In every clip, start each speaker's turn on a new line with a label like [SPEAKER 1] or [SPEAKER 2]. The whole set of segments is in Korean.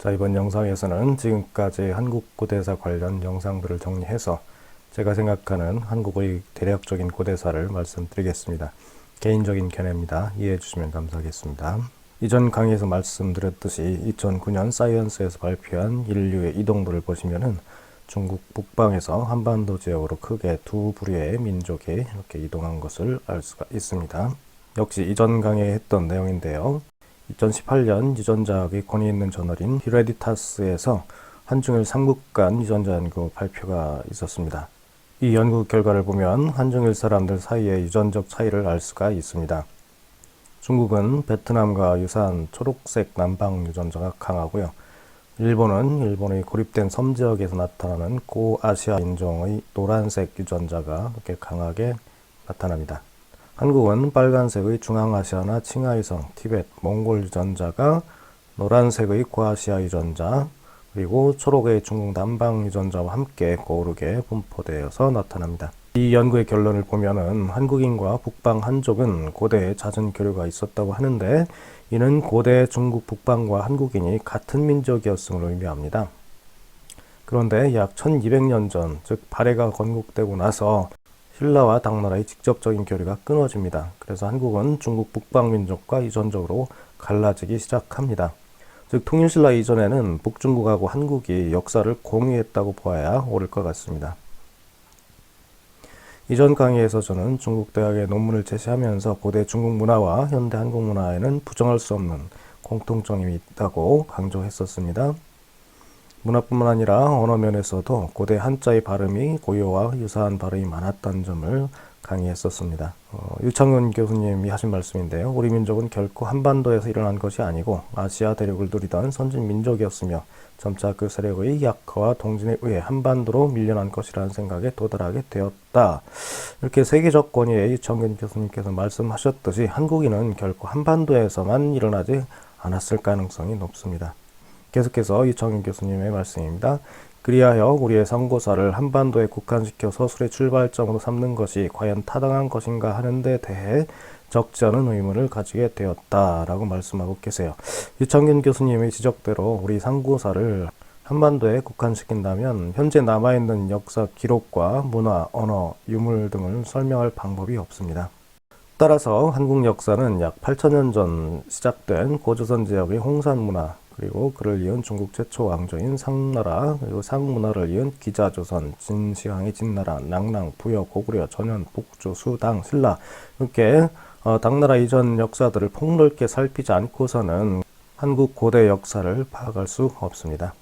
[SPEAKER 1] 자, 이번 영상에서는 지금까지 한국 고대사 관련 영상들을 정리해서 제가 생각하는 한국의 대략적인 고대사를 말씀드리겠습니다. 개인적인 견해입니다. 이해해 주시면 감사하겠습니다. 이전 강의에서 말씀드렸듯이 2009년 사이언스에서 발표한 인류의 이동도를 보시면은 중국 북방에서 한반도 지역으로 크게 두 부류의 민족이 이렇게 이동한 것을 알 수가 있습니다. 역시 이전 강의에 했던 내용인데요. 2018년 유전자학의 권위 있는 저널인 히레디타스에서 한중일 삼국간 유전자 연구 발표가 있었습니다. 이 연구 결과를 보면 한중일 사람들 사이의 유전적 차이를 알 수가 있습니다. 중국은 베트남과 유사한 초록색 남방 유전자가 강하고요. 일본은 일본의 고립된 섬 지역에서 나타나는 고아시아 인종의 노란색 유전자가 이렇게 강하게 나타납니다. 한국은 빨간색의 중앙아시아나 칭하이성, 티벳, 몽골 유전자가 노란색의 고아시아 유전자, 그리고 초록의 중국 남방 유전자와 함께 고르게 분포되어서 나타납니다. 이 연구의 결론을 보면은 한국인과 북방 한족은 고대에 잦은 교류가 있었다고 하는데 이는 고대 중국 북방과 한국인이 같은 민족이었음을 의미합니다. 그런데 약 1200년 전, 즉 발해가 건국되고 나서 신라와 당나라의 직접적인 교류가 끊어집니다. 그래서 한국은 중국 북방 민족과 유전적으로 갈라지기 시작합니다. 즉 통일신라 이전에는 북중국하고 한국이 역사를 공유했다고 보아야 옳을 것 같습니다. 이전 강의에서 저는 중국대학의 논문을 제시하면서 고대 중국 문화와 현대 한국 문화에는 부정할 수 없는 공통점이 있다고 강조했었습니다. 문화뿐만 아니라 언어 면에서도 고대 한자의 발음이 고유와 유사한 발음이 많았다는 점을 강의했었습니다. 유창훈 교수님이 하신 말씀인데요. 우리 민족은 결코 한반도에서 일어난 것이 아니고 아시아 대륙을 누리던 선진 민족이었으며 점차 그 세력의 약화와 동진에 의해 한반도로 밀려난 것이라는 생각에 도달하게 되었다. 이렇게 세계적 권위의 유창훈 교수님께서 말씀하셨듯이 한국인은 결코 한반도에서만 일어나지 않았을 가능성이 높습니다. 계속해서 유창훈 교수님의 말씀입니다. 그리하여 우리의 상고사를 한반도에 국한시켜 서술의 출발점으로 삼는 것이 과연 타당한 것인가 하는 데 대해 적지 않은 의문을 가지게 되었다라고 말씀하고 계세요. 유창균 교수님의 지적대로 우리 상고사를 한반도에 국한시킨다면 현재 남아있는 역사 기록과 문화, 언어, 유물 등을 설명할 방법이 없습니다. 따라서 한국 역사는 약 8천년 전 시작된 고조선 지역의 홍산 문화, 그리고 그를 이은 중국 최초 왕조인 상나라, 그리고 상문화를 이은 기자조선, 진시황의 진나라, 낭랑, 부여, 고구려, 전현, 북조, 수당, 신라 이렇게 당나라 이전 역사들을 폭넓게 살피지 않고서는 한국 고대 역사를 파악할 수 없습니다.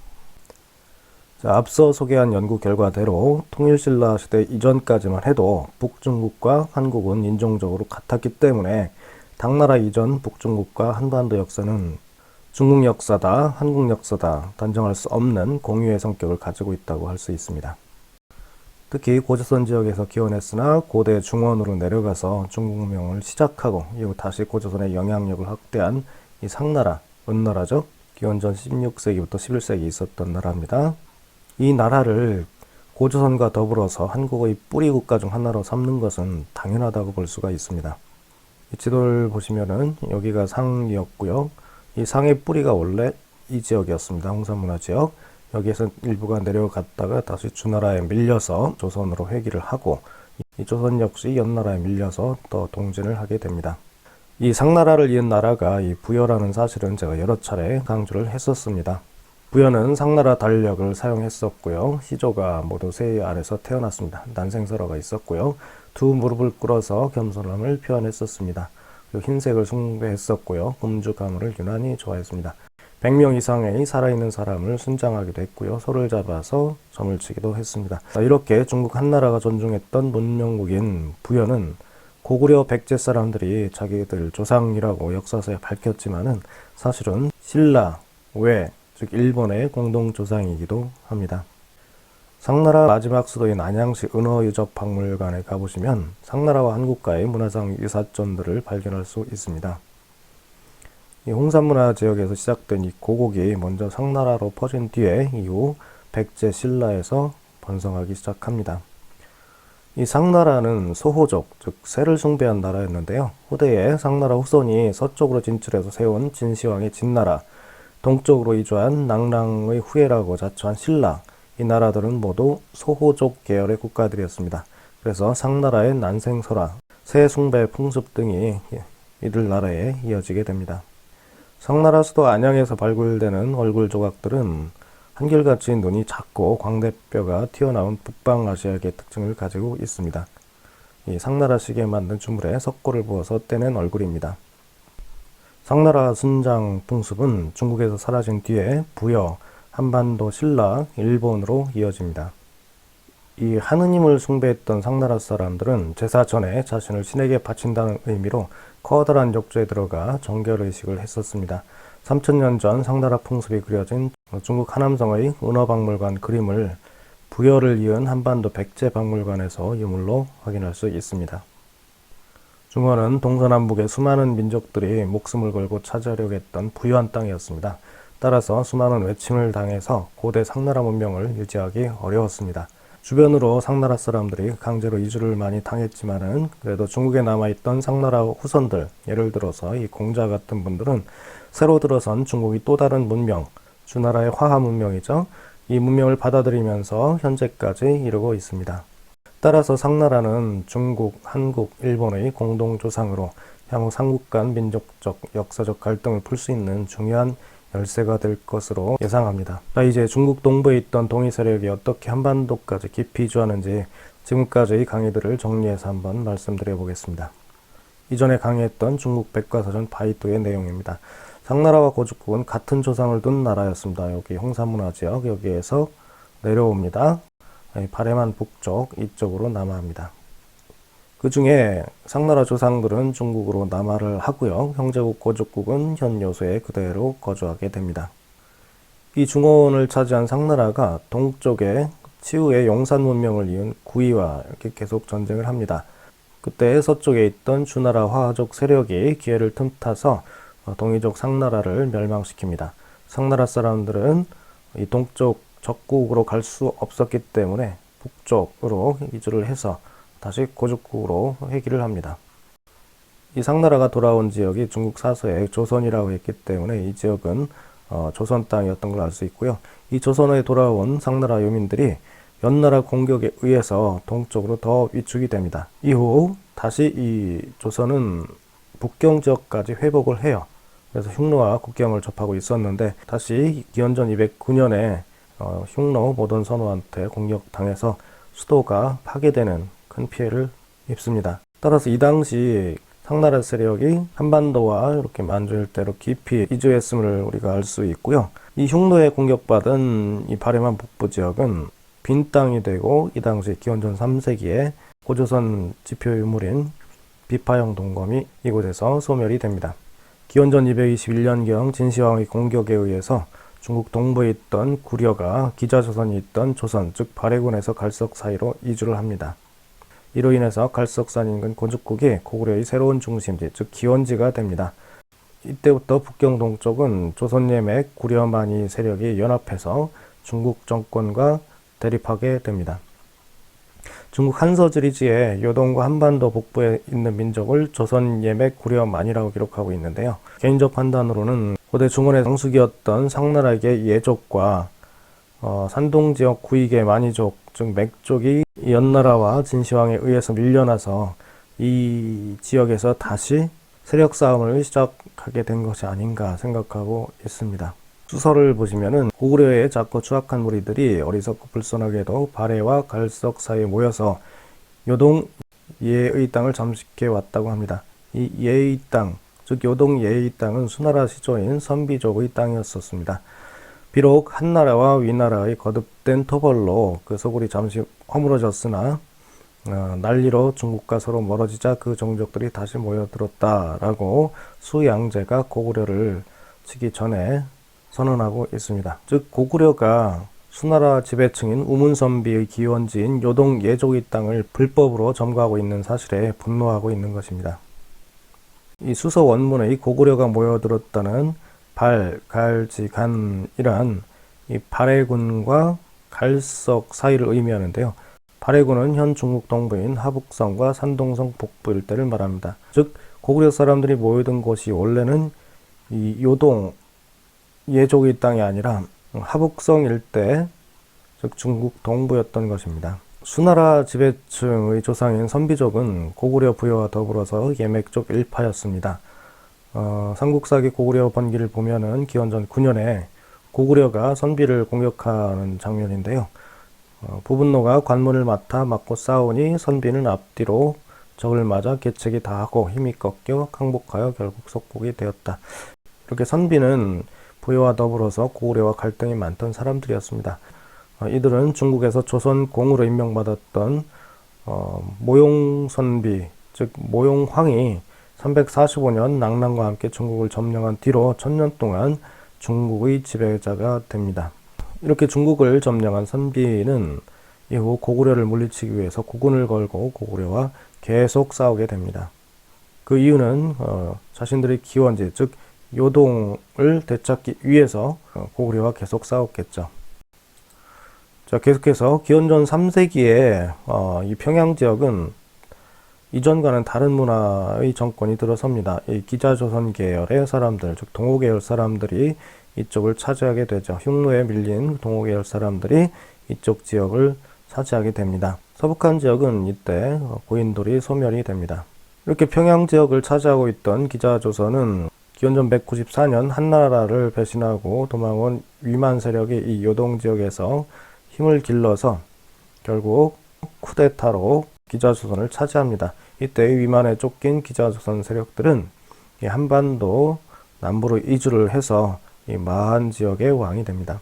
[SPEAKER 1] 자, 앞서 소개한 연구 결과대로 통일신라 시대 이전까지만 해도 북중국과 한국은 인종적으로 같았기 때문에 당나라 이전 북중국과 한반도 역사는 중국 역사다, 한국 역사다 단정할 수 없는 공유의 성격을 가지고 있다고 할 수 있습니다. 특히 고조선 지역에서 기원했으나 고대 중원으로 내려가서 중국명을 시작하고 이후 다시 고조선의 영향력을 확대한 이 상나라, 은나라죠. 기원전 16세기부터 11세기 있었던 나라입니다. 이 나라를 고조선과 더불어서 한국의 뿌리 국가 중 하나로 삼는 것은 당연하다고 볼 수가 있습니다. 이 지도를 보시면은 여기가 상이었고요. 이 상의 뿌리가 원래 이 지역이었습니다. 홍산문화 지역. 여기에서 일부가 내려갔다가 다시 주나라에 밀려서 조선으로 회귀를 하고 이 조선 역시 연나라에 밀려서 또 동진을 하게 됩니다. 이 상나라를 이은 나라가 이 부여라는 사실은 제가 여러 차례 강조를 했었습니다. 부여는 상나라 달력을 사용했었고요. 시조가 모두 새 아래서 태어났습니다. 난생설화가 있었고요. 두 무릎을 꿇어서 겸손함을 표현했었습니다. 그리고 흰색을 숭배했었고요. 금주 가물을 유난히 좋아했습니다. 100명 이상의 살아있는 사람을 순장하기도 했고요. 소를 잡아서 점을 치기도 했습니다. 이렇게 중국 한나라가 존중했던 문명국인 부여는 고구려 백제 사람들이 자기들 조상이라고 역사서에 밝혔지만은 사실은 신라, 외, 즉 일본의 공동조상이기도 합니다. 상나라 마지막 수도인 안양시 은어유적박물관에 가보시면 상나라와 한국과의 문화상 유사점들을 발견할 수 있습니다. 이 홍산문화 지역에서 시작된 이 고곡이 먼저 상나라로 퍼진 뒤에 이후 백제 신라에서 번성하기 시작합니다. 이 상나라는 소호족, 즉 새를 숭배한 나라였는데요. 후대에 상나라 후손이 서쪽으로 진출해서 세운 진시황의 진나라, 동쪽으로 이주한 낭랑의 후예라고 자처한 신라, 이 나라들은 모두 소호족 계열의 국가들이었습니다. 그래서 상나라의 난생설화, 새숭배 풍습 등이 이들 나라에 이어지게 됩니다. 상나라 수도 안양에서 발굴되는 얼굴 조각들은 한결같이 눈이 작고 광대뼈가 튀어나온 북방아시아계 특징을 가지고 있습니다. 이 상나라식에 만든 주물에 석고를 부어서 떼낸 얼굴입니다. 상나라 순장 풍습은 중국에서 사라진 뒤에 부여, 한반도, 신라, 일본으로 이어집니다. 이 하느님을 숭배했던 상나라 사람들은 제사 전에 자신을 신에게 바친다는 의미로 커다란 욕조에 들어가 정결의식을 했었습니다. 3000년 전 상나라 풍습이 그려진 중국 하남성의 은어박물관 그림을 부여를 이은 한반도 백제박물관에서 유물로 확인할 수 있습니다. 중원은 동서남북의 수많은 민족들이 목숨을 걸고 차지하려고 했던 부유한 땅이었습니다. 따라서 수많은 외침을 당해서 고대 상나라 문명을 유지하기 어려웠습니다. 주변으로 상나라 사람들이 강제로 이주를 많이 당했지만은 그래도 중국에 남아있던 상나라 후손들, 예를 들어서 이 공자 같은 분들은 새로 들어선 중국이 또 다른 문명, 주나라의 화하 문명이죠. 이 문명을 받아들이면서 현재까지 이르고 있습니다. 따라서 상나라는 중국, 한국, 일본의 공동조상으로 향후 삼국 간 민족적, 역사적 갈등을 풀 수 있는 중요한 열쇠가 될 것으로 예상합니다. 자, 이제 중국 동부에 있던 동이 세력이 어떻게 한반도까지 깊이 이주하는지 지금까지의 강의들을 정리해서 한번 말씀드려 보겠습니다. 이전에 강의했던 중국 백과사전 바이두의 내용입니다. 상나라와 고죽국은 같은 조상을 둔 나라였습니다. 여기 홍산문화 지역 여기에서 내려옵니다. 바레만 북쪽 이쪽으로 남하합니다. 그 중에 상나라 조상들은 중국으로 남하를 하고요. 형제국 고죽국은 현 요소에 그대로 거주하게 됩니다. 이 중원을 차지한 상나라가 동쪽에 치우의 용산 문명을 이은 구이와 이렇게 계속 전쟁을 합니다. 그때 서쪽에 있던 주나라 화족 세력이 기회를 틈타서 동이족 상나라를 멸망시킵니다. 상나라 사람들은 이 동쪽 적국으로 갈 수 없었기 때문에 북쪽으로 이주를 해서 다시 고죽국으로 회귀를 합니다. 이 상나라가 돌아온 지역이 중국 사서에 조선이라고 했기 때문에 이 지역은 조선 땅이었던 걸 알 수 있고요. 이 조선에 돌아온 상나라 유민들이 연나라 공격에 의해서 동쪽으로 더 위축이 됩니다. 이후 다시 이 조선은 북경 지역까지 회복을 해요. 그래서 흉노와 국경을 접하고 있었는데 다시 기원전 209년에 흉노 모던 선호한테 공격당해서 수도가 파괴되는 큰 피해를 입습니다. 따라서 이 당시 상나라 세력이 한반도와 이렇게 만주 일대로 깊이 이주했음을 우리가 알 수 있고요. 이 흉노에 공격받은 이 바레만 북부 지역은 빈 땅이 되고 이 당시 기원전 3세기에 고조선 지표 유물인 비파형 동검이 이곳에서 소멸이 됩니다. 기원전 221년경 진시황의 공격에 의해서 중국 동부에 있던 구려가 기자조선이 있던 조선, 즉 발해군에서 갈석 사이로 이주를 합니다. 이로 인해서 갈석산 인근 고죽국이 고구려의 새로운 중심지, 즉 기원지가 됩니다. 이때부터 북경 동쪽은 조선예맥, 구려만이 세력이 연합해서 중국 정권과 대립하게 됩니다. 중국 한서지리지에 요동과 한반도 북부에 있는 민족을 조선예맥, 구려만이라고 기록하고 있는데요. 개인적 판단으로는 고대 중원의 성숙이었던 상나라의 예족과 산동지역 구이계 만이족, 즉 맥족이 연나라와 진시황에 의해서 밀려나서 이 지역에서 다시 세력 싸움을 시작하게 된 것이 아닌가 생각하고 있습니다. 수서를 보시면은 고구려의 작고 추악한 무리들이 어리석고 불손하게도 발해와 갈석 사이에 모여서 요동 예의 땅을 잠식해 왔다고 합니다. 이 예의 땅, 즉 요동 예의 땅은 수나라 시조인 선비족의 땅이었었습니다. 비록 한나라와 위나라의 거듭된 토벌로 그 소굴이 잠시 허물어졌으나 난리로 중국과 서로 멀어지자 그 종족들이 다시 모여들었다라고 수양제가 고구려를 치기 전에 선언하고 있습니다. 즉 고구려가 수나라 지배층인 우문선비의 기원지인 요동 예족의 땅을 불법으로 점거하고 있는 사실에 분노하고 있는 것입니다. 이 수서 원문의 고구려가 모여들었다는 발, 갈, 지, 간이란 이 발해군과 갈석 사이를 의미하는데요. 발해군은 현 중국 동부인 하북성과 산동성 북부 일대를 말합니다. 즉 고구려 사람들이 모여든 곳이 원래는 이 요동 예족의 땅이 아니라 하북성 일대, 즉 중국 동부였던 것입니다. 수나라 지배층의 조상인 선비족은 고구려 부여와 더불어서 예맥족 일파였습니다. 삼국사기 고구려 번기를 보면은 기원전 9년에 고구려가 선비를 공격하는 장면인데요. 부분노가 관문을 맞고 싸우니 선비는 앞뒤로 적을 맞아 계책이 다하고 힘이 꺾여 항복하여 결국 속복이 되었다. 이렇게 선비는 부여와 더불어서 고구려와 갈등이 많던 사람들이었습니다. 이들은 중국에서 조선공으로 임명받았던 모용선비, 즉 모용황이 345년 낙랑과 함께 중국을 점령한 뒤로 1000년 동안 중국의 지배자가 됩니다. 이렇게 중국을 점령한 선비는 이후 고구려를 물리치기 위해서 국군을 걸고 고구려와 계속 싸우게 됩니다. 그 이유는 자신들의 기원지, 즉 요동을 되찾기 위해서 고구려와 계속 싸웠겠죠. 자, 계속해서 기원전 3세기에 이 평양 지역은 이전과는 다른 문화의 정권이 들어섭니다. 이 기자조선 계열의 사람들, 즉 동호 계열 사람들이 이쪽을 차지하게 되죠. 흉노에 밀린 동호 계열 사람들이 이쪽 지역을 차지하게 됩니다. 서북한 지역은 이때 고인돌이 소멸이 됩니다. 이렇게 평양 지역을 차지하고 있던 기자조선은 기원전 194년 한나라를 배신하고 도망온 위만 세력이 이 요동 지역에서 힘을 길러서 결국 쿠데타로 기자조선을 차지합니다. 이때 위만에 쫓긴 기자조선 세력들은 이 한반도 남부로 이주를 해서 이 마한 지역의 왕이 됩니다.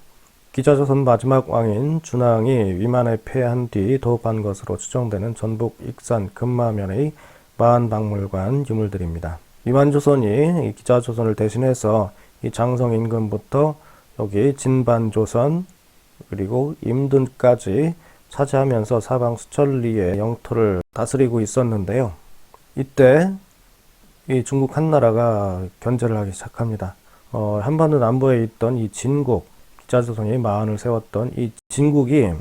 [SPEAKER 1] 기자조선 마지막 왕인 준왕이 위만에 패한 뒤 도읍한 것으로 추정되는 전북 익산 금마면의 마한 박물관 유물들입니다. 위만조선이 이 기자조선을 대신해서 이 장성 인근부터 여기 진반조선 그리고 임든까지 차지하면서 사방 수천리의 영토를 다스리고 있었는데요. 이때 이 중국 한나라가 견제를 하기 시작합니다. 한반도 남부에 있던 이 진국, 기자조선이 마한을 세웠던 이 진국이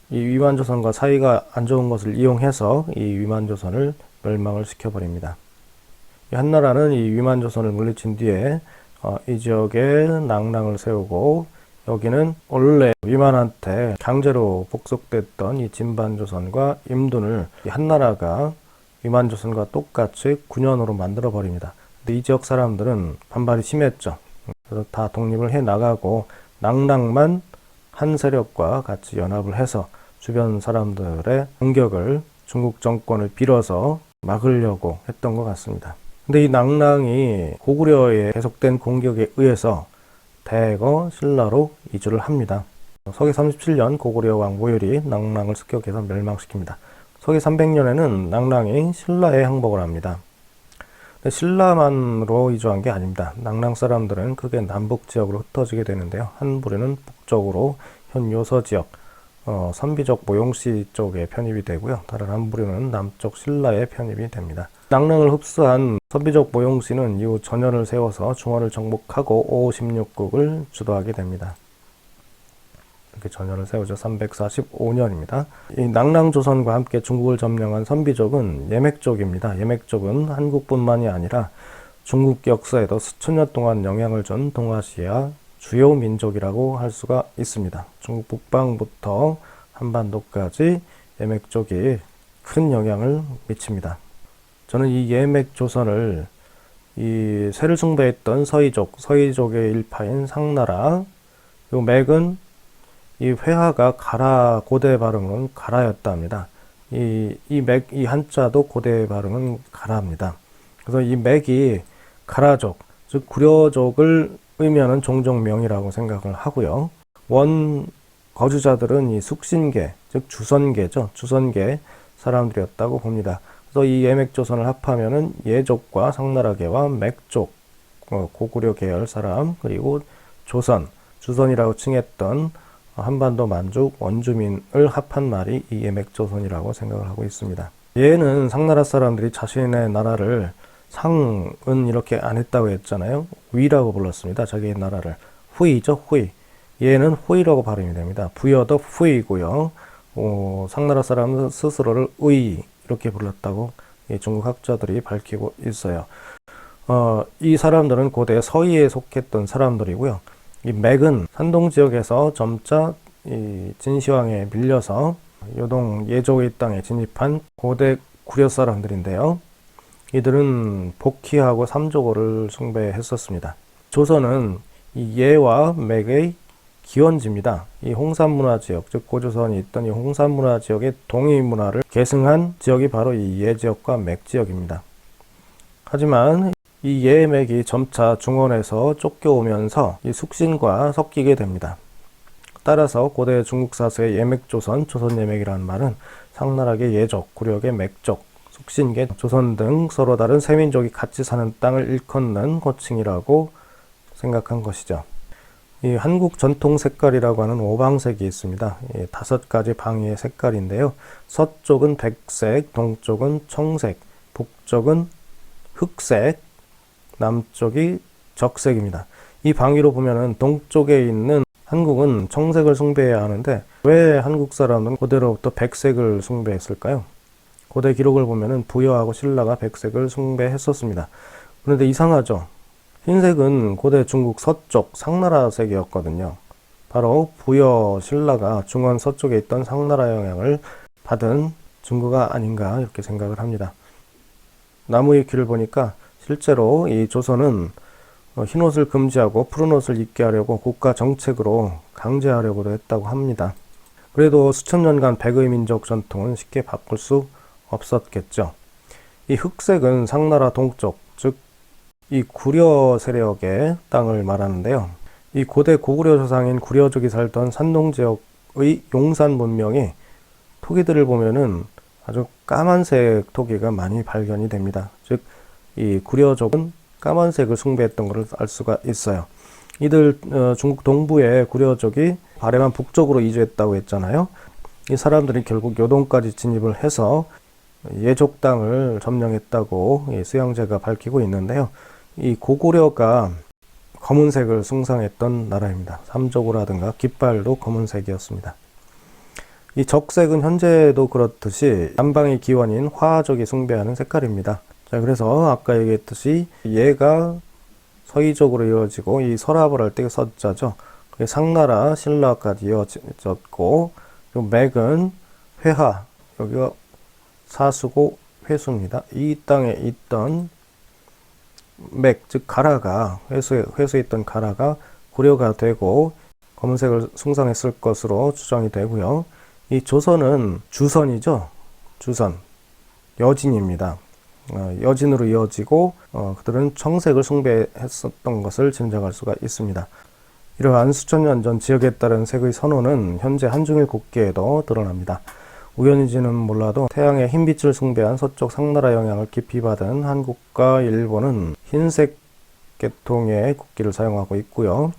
[SPEAKER 1] 이 위만조선과 사이가 안 좋은 것을 이용해서 이 위만조선을 멸망을 시켜버립니다. 이 한나라는 이 위만조선을 물리친 뒤에 이 지역에 낙랑을 세우고 여기는 원래 위만한테 강제로 복속됐던 이 진반조선과 임둔을 이 한나라가 위만조선과 똑같이 9년으로 만들어 버립니다. 근데 이 지역 사람들은 반발이 심했죠. 그래서 다 독립을 해 나가고 낙랑만 한 세력과 같이 연합을 해서 주변 사람들의 공격을 중국 정권을 빌어서 막으려고 했던 것 같습니다. 근데 이 낙랑이 고구려의 계속된 공격에 의해서 대거 신라로 이주를 합니다. 서기 37년 고구려 왕 모율이 낙랑을 습격해서 멸망시킵니다. 서기 300년에는 낙랑이 신라에 항복을 합니다. 근데 신라만으로 이주한 게 아닙니다. 낙랑 사람들은 크게 남북 지역으로 흩어지게 되는데요. 한 부류는 북쪽으로 현 요서 지역, 선비족 모용씨 쪽에 편입이 되고요. 다른 한 부류는 남쪽 신라에 편입이 됩니다. 낙랑을 흡수한 선비족 모용씨는 이후 전연을 세워서 중원을 정복하고 516국을 주도하게 됩니다. 이렇게 전연을 세우죠. 345년입니다. 이 낙랑조선과 함께 중국을 점령한 선비족은 예맥족입니다. 예맥족은 한국뿐만이 아니라 중국 역사에도 수천 년 동안 영향을 준 동아시아 주요 민족이라고 할 수가 있습니다. 중국 북방부터 한반도까지 예맥족이 큰 영향을 미칩니다. 저는 이 예맥조선을 이 세를 숭배했던 서이족의 일파인 상나라, 요 맥은 이 회화가 가라, 고대 발음은 가라였다 합니다. 이 한자도 고대 발음은 가라입니다. 그래서 이 맥이 가라족, 즉 구려족을 의미하는 종족명이라고 생각을 하고요. 원 거주자들은 이 숙신계, 즉 주선계죠. 주선계 사람들이었다고 봅니다. 그래서 이 예맥조선을 합하면은 예족과 상나라계와 맥족, 고구려 계열 사람, 그리고 주선이라고 칭했던 한반도 만족 원주민을 합한 말이 이 예맥조선이라고 생각을 하고 있습니다. 예는 상나라 사람들이 자신의 나라를 상은 이렇게 안 했다고 했잖아요. 위라고 불렀습니다. 자기의 나라를. 후이죠, 후이. 예는 후이라고 발음이 됩니다. 부여도 후이고요. 상나라 사람은 스스로를 의 이렇게 불렀다고 중국 학자들이 밝히고 있어요. 이 사람들은 고대 서이에 속했던 사람들이고요. 이 맥은 산동 지역에서 점차 이 진시황에 밀려서 요동 예조의 땅에 진입한 고대 구려 사람들인데요. 이들은 복희하고 삼조고를 숭배했었습니다. 조선은 이 예와 맥의 기원지입니다. 이 홍산문화지역, 즉 고조선이 있던 이 홍산문화지역의 동이문화를 계승한 지역이 바로 이 예지역과 맥지역입니다. 하지만 이 예맥이 점차 중원에서 쫓겨오면서 이 숙신과 섞이게 됩니다. 따라서 고대 중국 사서의 예맥조선, 조선예맥이라는 말은 상나라계 예족, 구려계 맥족, 숙신계, 조선 등 서로 다른 세민족이 같이 사는 땅을 일컫는 호칭이라고 생각한 것이죠. 이 한국 전통 색깔이라고 하는 오방색이 있습니다. 5가지 방위의 색깔인데요. 서쪽은 백색, 동쪽은 청색, 북쪽은 흑색, 남쪽이 적색입니다. 이 방위로 보면은 동쪽에 있는 한국은 청색을 숭배해야 하는데 왜 한국 사람은 고대로부터 백색을 숭배했을까요? 고대 기록을 보면은 부여하고 신라가 백색을 숭배했었습니다. 그런데 이상하죠. 흰색은 고대 중국 서쪽 상나라색이었거든요. 바로 부여 신라가 중원 서쪽에 있던 상나라 영향을 받은 증거가 아닌가 이렇게 생각을 합니다. 나무의 귀를 보니까 실제로 이 조선은 흰옷을 금지하고 푸른 옷을 입게 하려고 국가 정책으로 강제하려고도 했다고 합니다. 그래도 수천 년간 백의 민족 전통은 쉽게 바꿀 수 없었겠죠. 이 흑색은 상나라 동쪽, 즉 이 구려 세력의 땅을 말하는데요. 이 고대 고구려 조상인 구려족이 살던 산동 지역의 용산 문명이 토기들을 보면은 아주 까만색 토기가 많이 발견이 됩니다. 즉, 이 구려족은 까만색을 숭배했던 것을 알 수가 있어요. 이들 중국 동부의 구려족이 발해만 북쪽으로 이주했다고 했잖아요. 이 사람들이 결국 요동까지 진입을 해서 예족 땅을 점령했다고 수양제가 밝히고 있는데요. 이 고구려가 검은색을 숭상했던 나라입니다. 삼조고라든가 깃발도 검은색이었습니다. 이 적색은 현재도 그렇듯이 남방의 기원인 화족이 숭배하는 색깔입니다. 자, 그래서 아까 얘기했듯이 얘가 서이쪽으로 이어지고 이 설합을 할 때 서자죠. 상나라, 신라까지 이어졌고 맥은 회하, 여기가 사수고 회수입니다. 이 땅에 있던 맥, 즉 가라가 회수에 있던 가라가 고려가 되고 검은색을 숭상했을 것으로 추정이 되고요. 이 조선은 주선이죠. 주선, 여진입니다. 여진으로 이어지고 그들은 청색을 숭배했었던 것을 짐작할 수가 있습니다. 이러한 수천 년 전 지역에 따른 색의 선호는 현재 한중일 국계에도 드러납니다. 우연인지는 몰라도 태양의 흰빛을 숭배한 서쪽 상나라 영향을 깊이 받은 한국과 일본은 흰색 계통의 국기를 사용하고 있고요.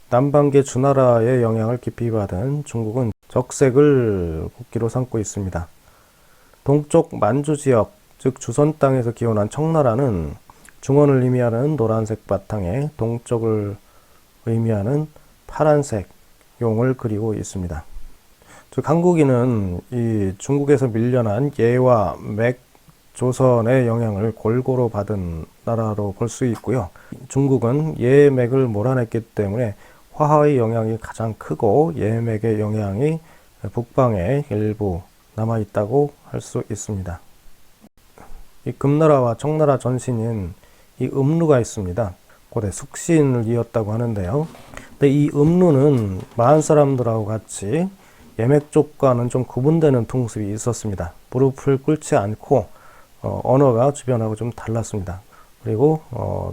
[SPEAKER 1] 남방계 주나라의 영향을 깊이 받은 중국은 적색을 국기로 삼고 있습니다. 동쪽 만주 지역, 즉 주선 땅에서 기원한 청나라는 중원을 의미하는 노란색 바탕에 동쪽을 의미하는 파란색 용을 그리고 있습니다. 즉 한국인은 이 중국에서 밀려난 예와 맥, 조선의 영향을 골고루 받은 나라로 볼 수 있고요. 중국은 예, 맥을 몰아냈기 때문에 화하의 영향이 가장 크고 예, 맥의 영향이 북방에 일부 남아있다고 할 수 있습니다. 이 금나라와 청나라 전신인 이 음루가 있습니다. 고대 숙신을 이었다고 하는데요. 근데 이 음루는 마한 사람들하고 같이 예맥 쪽과는 좀 구분되는 풍습이 있었습니다. 무릎을 꿇지 않고 언어가 주변하고 좀 달랐습니다. 그리고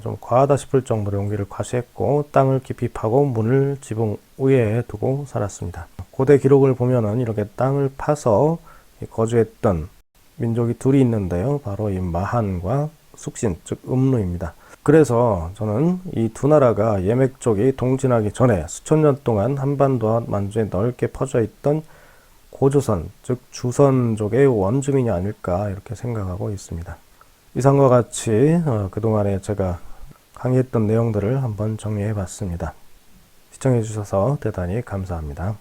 [SPEAKER 1] 좀 과하다 싶을 정도로 용기를 과시했고 땅을 깊이 파고 문을 지붕 위에 두고 살았습니다. 고대 기록을 보면은 이렇게 땅을 파서 거주했던 민족이 둘이 있는데요. 바로 이 마한과 숙신, 즉 음루입니다. 그래서 저는 이 두 나라가 예맥 쪽이 동진하기 전에 수천 년 동안 한반도와 만주에 넓게 퍼져 있던 고조선, 즉 주선족의 원주민이 아닐까 이렇게 생각하고 있습니다. 이상과 같이 그동안에 제가 강의했던 내용들을 한번 정리해 봤습니다. 시청해 주셔서 대단히 감사합니다.